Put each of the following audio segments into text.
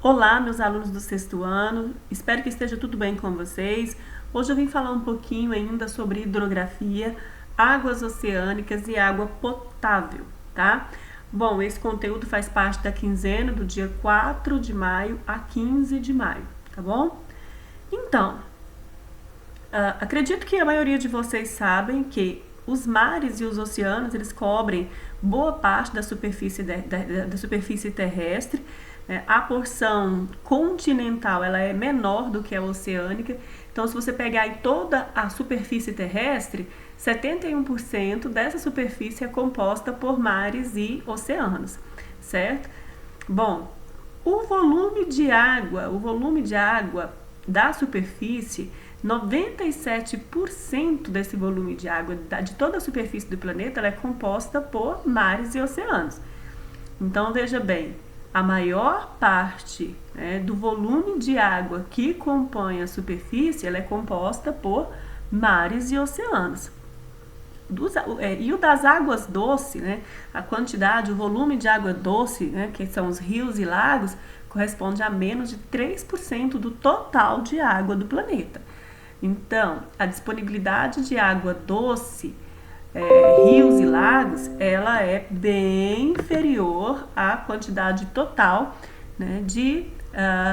Olá, meus alunos do sexto ano, espero que esteja tudo bem com vocês. Hoje eu vim falar um pouquinho ainda sobre hidrografia, águas oceânicas e água potável, tá? Bom, esse conteúdo faz parte da quinzena do dia 4 de maio a 15 de maio, tá bom? Então, acredito que a maioria de vocês sabem que os mares e os oceanos, eles cobrem boa parte da superfície, da superfície terrestre. A porção continental ela é menor do que a oceânica. Então, se você pegar em toda a superfície terrestre, 71% dessa superfície é composta por mares e oceanos, certo? Bom, o volume de água da superfície, 97% desse volume de água de toda a superfície do planeta ela é composta por mares e oceanos. Então, veja bem, a maior parte do volume de água que compõe a superfície ela é composta por mares e oceanos. E o das águas doces, a quantidade, o volume de água doce, que são os rios e lagos, corresponde a menos de 3% do total de água do planeta. Então, a disponibilidade de água doce, rios e lagos, ela é bem inferior à quantidade total de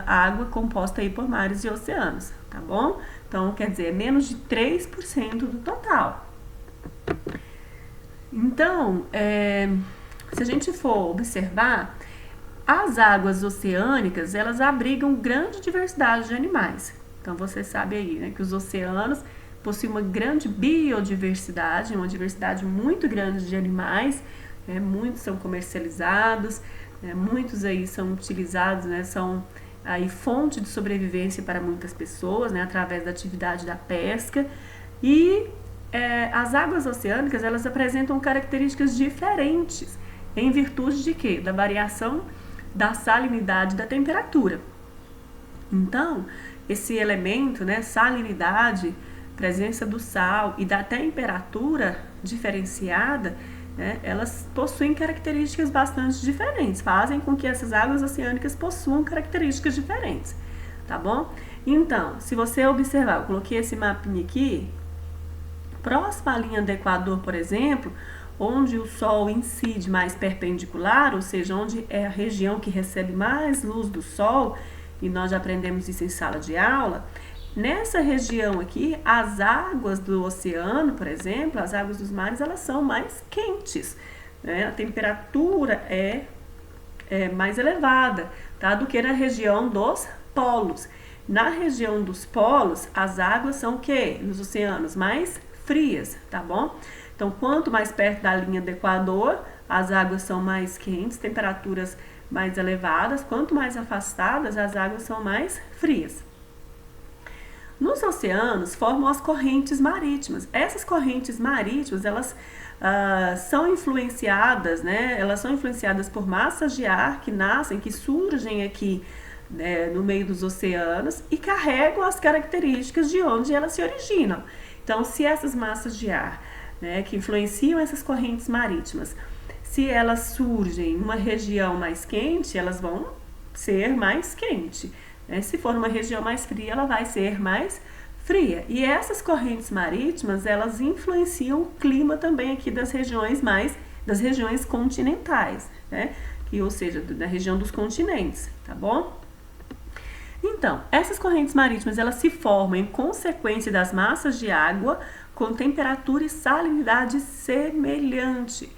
água composta aí por mares e oceanos, tá bom? Então, quer dizer, menos de 3% do total. Então, se a gente for observar, as águas oceânicas, elas abrigam grande diversidade de animais. Então, você sabe aí, que os oceanos possuem uma grande biodiversidade, uma diversidade muito grande de animais, muitos são comercializados, muitos aí são utilizados, são aí fonte de sobrevivência para muitas pessoas, através da atividade da pesca. E as águas oceânicas, elas apresentam características diferentes, em virtude de quê? Da variação da salinidade e da temperatura. Então, esse elemento, salinidade, presença do sal e da temperatura diferenciada, elas possuem características bastante diferentes, fazem com que essas águas oceânicas possuam características diferentes, tá bom? Então, se você observar, eu coloquei esse mapinha aqui, próximo à linha do Equador, por exemplo, onde o Sol incide mais perpendicular, ou seja, onde é a região que recebe mais luz do Sol, e nós já aprendemos isso em sala de aula. Nessa região aqui, as águas do oceano, por exemplo, as águas dos mares, elas são mais quentes, a temperatura é mais elevada, tá? Do que na região dos polos. Na região dos polos, as águas são o quê? Nos oceanos mais frias, tá bom? Então, quanto mais perto da linha do Equador, as águas são mais quentes, temperaturas mais elevadas, quanto mais afastadas, as águas são mais frias. Nos oceanos formam as correntes marítimas. Essas correntes marítimas, elas são influenciadas, elas são influenciadas por massas de ar que nascem, que surgem aqui no meio dos oceanos e carregam as características de onde elas se originam. Então, se essas massas de ar, que influenciam essas correntes marítimas, se elas surgem em uma região mais quente, elas vão ser mais quente. Se for uma região mais fria, ela vai ser mais fria. E essas correntes marítimas, elas influenciam o clima também aqui das regiões continentais, ou seja, da região dos continentes, tá bom? Então, essas correntes marítimas, elas se formam em consequência das massas de água com temperatura e salinidade semelhante.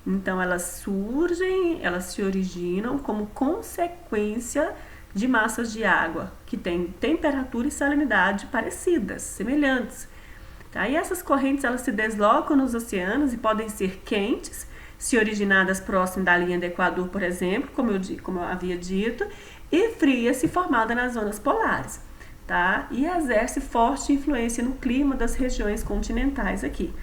Então, elas surgem, elas se originam como consequência de massas de água que têm temperatura e salinidade parecidas, semelhantes. Tá? E essas correntes, elas se deslocam nos oceanos e podem ser quentes, se originadas próximo da linha do Equador, por exemplo, como eu havia dito, e frias, se formadas nas zonas polares. Tá? E exerce forte influência no clima das regiões continentais aqui.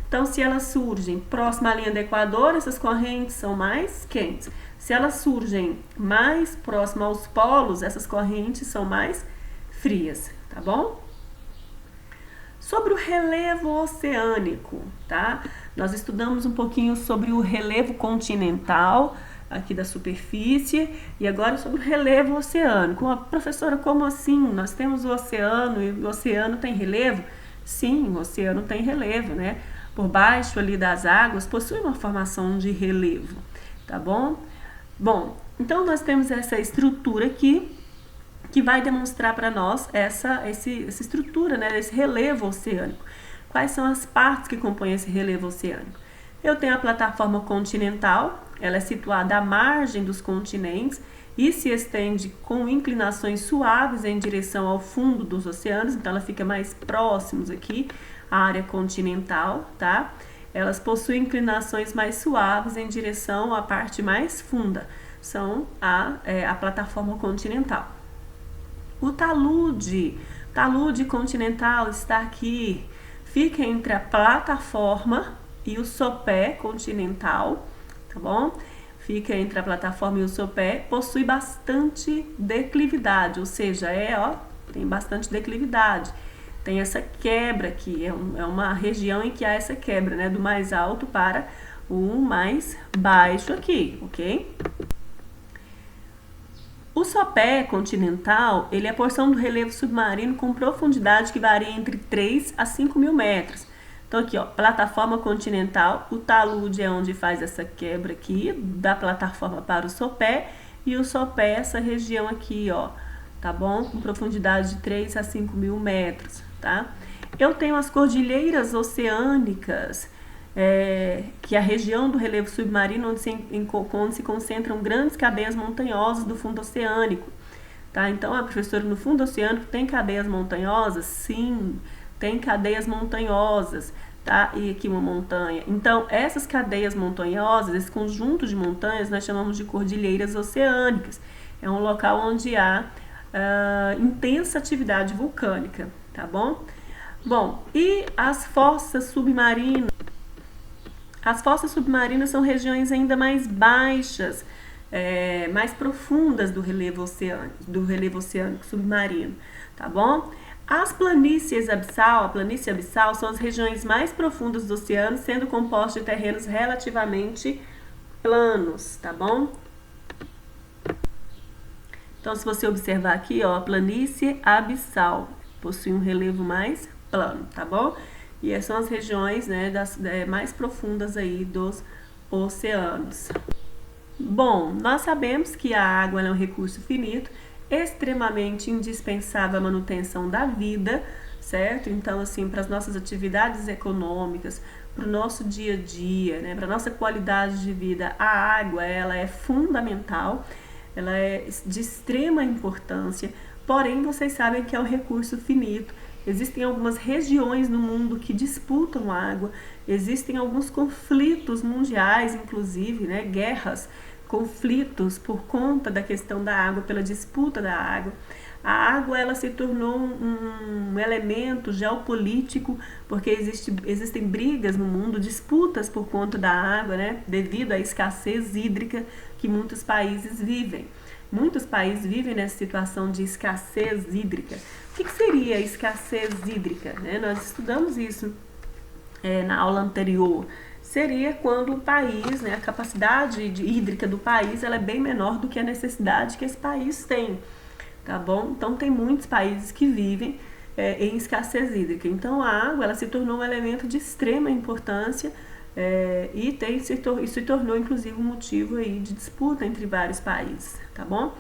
Então, se elas surgem próximo à linha do Equador, essas correntes são mais quentes. Se elas surgem mais próximo aos polos, essas correntes são mais frias, tá bom? Sobre o relevo oceânico, tá? Nós estudamos um pouquinho sobre o relevo continental, aqui da superfície. E agora sobre o relevo oceânico. Professora, como assim? Nós temos o oceano e o oceano tem relevo? Sim, o oceano tem relevo, né? Por baixo ali das águas possui uma formação de relevo, tá bom? Bom, então nós temos essa estrutura aqui que vai demonstrar para nós essa estrutura, né, esse relevo oceânico. Quais são as partes que compõem esse relevo oceânico? Eu tenho a plataforma continental, ela é situada à margem dos continentes e se estende com inclinações suaves em direção ao fundo dos oceanos, então ela fica mais próximos aqui à área continental, tá? Elas possuem inclinações mais suaves em direção à parte mais funda, são a plataforma continental. O talude continental está aqui, fica entre a plataforma e o sopé continental, tá bom? Fica entre a plataforma e o sopé, possui bastante declividade, ou seja, tem bastante declividade. Tem essa quebra aqui, é uma região em que há essa quebra, né, do mais alto para o mais baixo aqui, ok? O sopé continental, ele é a porção do relevo submarino com profundidade que varia entre 3 a 5 mil metros. Então aqui, ó, plataforma continental, o talude é onde faz essa quebra aqui, da plataforma para o sopé, e o sopé, essa região aqui, ó, tá bom? Com profundidade de 3 a 5 mil metros, tá? Eu tenho as cordilheiras oceânicas, que é a região do relevo submarino onde se concentram grandes cadeias montanhosas do fundo oceânico. Tá? Então, professora, no fundo oceânico tem cadeias montanhosas? Sim, tem cadeias montanhosas, tá? E aqui uma montanha. Então, essas cadeias montanhosas, esse conjunto de montanhas, nós chamamos de cordilheiras oceânicas. É um local onde há intensa atividade vulcânica, tá bom? Bom, e as fossas submarinas? As fossas submarinas são regiões ainda mais baixas, mais profundas do relevo oceânico submarino, tá bom? As planícies abissal, a planície abissal são as regiões mais profundas do oceano, sendo compostas de terrenos relativamente planos, tá bom? Então, se você observar aqui, ó, a planície abissal possui um relevo mais plano, tá bom? E essas são as regiões, né, mais profundas aí dos oceanos. Bom, nós sabemos que a água é um recurso finito, extremamente indispensável à manutenção da vida, certo? Então, assim, para as nossas atividades econômicas, para o nosso dia a dia, né, para a nossa qualidade de vida, a água, ela é fundamental, ela é de extrema importância, porém, vocês sabem que é um recurso finito. Existem algumas regiões no mundo que disputam água, existem alguns conflitos mundiais, inclusive, né, guerras, conflitos por conta da questão da água, pela disputa da água. A água, ela se tornou um elemento geopolítico, porque existem brigas no mundo, disputas por conta da água, né, devido à escassez hídrica que muitos países vivem. Muitos países vivem nessa situação de escassez hídrica. O que seria a escassez hídrica? Nós estudamos isso na aula anterior. Seria quando o país, né, a capacidade hídrica do país, ela é bem menor do que a necessidade que esse país tem, tá bom? Então, tem muitos países que vivem em escassez hídrica. Então, a água, ela se tornou um elemento de extrema importância e se tornou, inclusive, um motivo aí de disputa entre vários países, tá bom?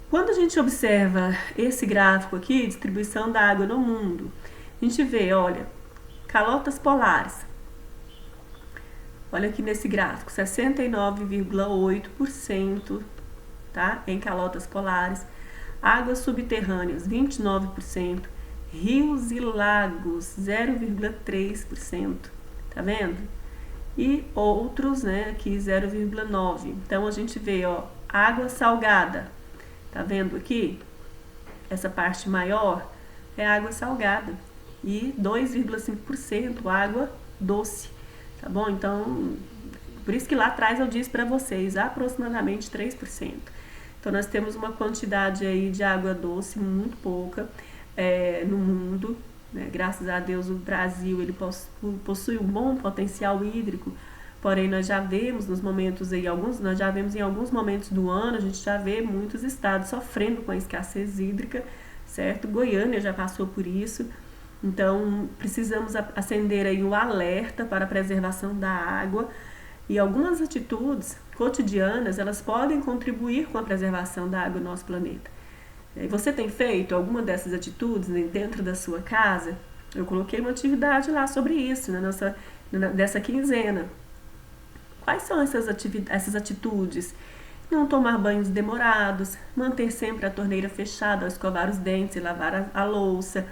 Quando a gente observa esse gráfico aqui, distribuição da água no mundo, a gente vê, olha, calotas polares. Olha aqui nesse gráfico, 69,8%, tá? Em calotas polares. Águas subterrâneas, 29%. Rios e lagos, 0,3%. Tá vendo? E outros, né, aqui 0,9%. Então, a gente vê, ó, água salgada. Tá vendo aqui? Essa parte maior é água salgada. E 2,5% água doce. Tá bom? Então, por isso que lá atrás eu disse para vocês, aproximadamente 3%. Então, nós temos uma quantidade aí de água doce muito pouca no mundo, né? Graças a Deus, o Brasil ele possui um bom potencial hídrico, porém nós já vemos nos momentos aí, nós já vemos em alguns momentos do ano, a gente já vê muitos estados sofrendo com a escassez hídrica, certo? Goiânia já passou por isso, então precisamos acender aí um alerta para a preservação da água, e algumas atitudes cotidianas, elas podem contribuir com a preservação da água no nosso planeta. E você tem feito alguma dessas atitudes dentro da sua casa? Eu coloquei uma atividade lá sobre isso, dessa quinzena. Quais são essas atitudes? Não tomar banhos demorados, manter sempre a torneira fechada ao escovar os dentes e lavar a louça,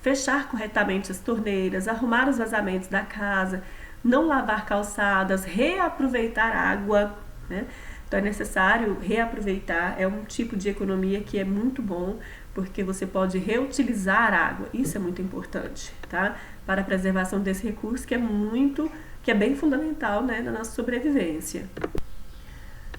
fechar corretamente as torneiras, arrumar os vazamentos da casa, não lavar calçadas, reaproveitar água, né? Então é necessário reaproveitar, é um tipo de economia que é muito bom, porque você pode reutilizar água, isso é muito importante, tá? Para a preservação desse recurso que é bem fundamental, né, na nossa sobrevivência.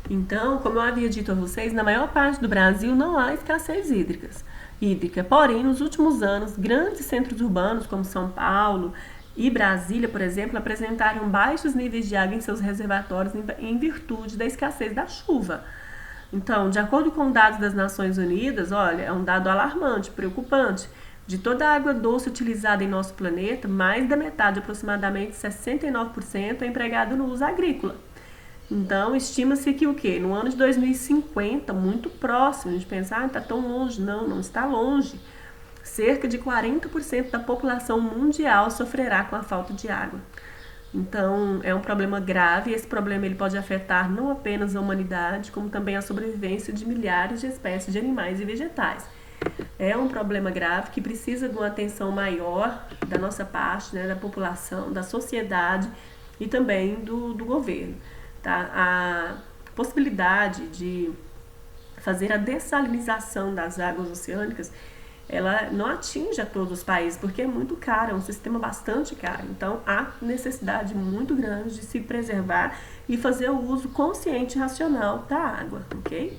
Então, como eu havia dito a vocês, na maior parte do Brasil não há escassez hídrica, porém, nos últimos anos, grandes centros urbanos como São Paulo e Brasília, por exemplo, apresentaram baixos níveis de água em seus reservatórios em virtude da escassez da chuva. Então, de acordo com dados das Nações Unidas, olha, é um dado alarmante, preocupante. De toda a água doce utilizada em nosso planeta, mais da metade, aproximadamente 69%, é empregado no uso agrícola. Então, estima-se que o quê? No ano de 2050, muito próximo, a gente pensa, está tão longe. Não, não está longe. Cerca de 40% da população mundial sofrerá com a falta de água. Então, é um problema grave, e esse problema ele pode afetar não apenas a humanidade, como também a sobrevivência de milhares de espécies de animais e vegetais. É um problema grave que precisa de uma atenção maior da nossa parte, né, da população, da sociedade e também do governo. Tá? A possibilidade de fazer a dessalinização das águas oceânicas, ela não atinge a todos os países, porque é muito caro, é um sistema bastante caro. Então, há necessidade muito grande de se preservar e fazer o uso consciente e racional da água, ok?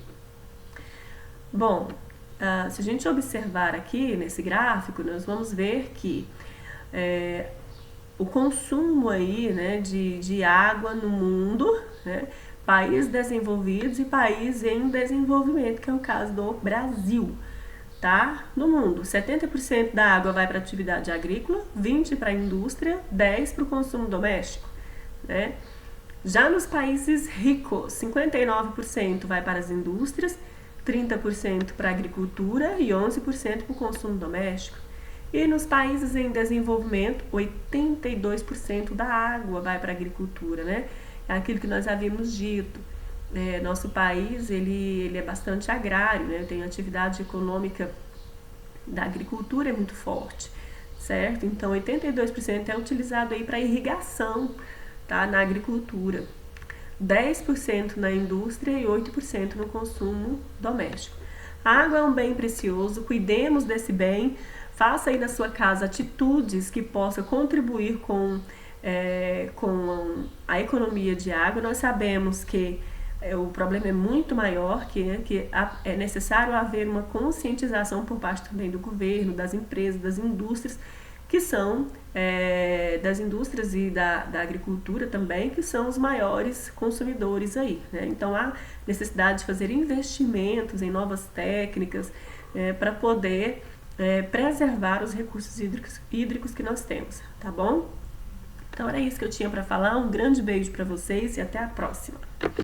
Bom, se a gente observar aqui nesse gráfico, nós vamos ver que o consumo aí, né, de água no mundo, né, países desenvolvidos e países em desenvolvimento, que é o caso do Brasil. Tá? No mundo, 70% da água vai para a atividade agrícola, 20% para a indústria, 10% para o consumo doméstico, né? Já nos países ricos, 59% vai para as indústrias, 30% para a agricultura e 11% para o consumo doméstico. E nos países em desenvolvimento, 82% da água vai para a agricultura, né? É aquilo que nós havíamos dito. Nosso país ele é bastante agrário, né? Tem atividade econômica da agricultura é muito forte, certo? Então 82% é utilizado aí para irrigação, tá? Na agricultura, 10% na indústria e 8% no consumo doméstico. A água é um bem precioso, cuidemos desse bem, faça aí na sua casa atitudes que possam contribuir com a economia de água. Nós sabemos que o problema é muito maior, que é necessário haver uma conscientização por parte também do governo, das empresas, das indústrias, que são das indústrias e da agricultura também, que são os maiores consumidores aí, né? Então há necessidade de fazer investimentos em novas técnicas para poder preservar os recursos hídricos que nós temos, tá bom? Então era isso que eu tinha para falar, um grande beijo para vocês e até a próxima!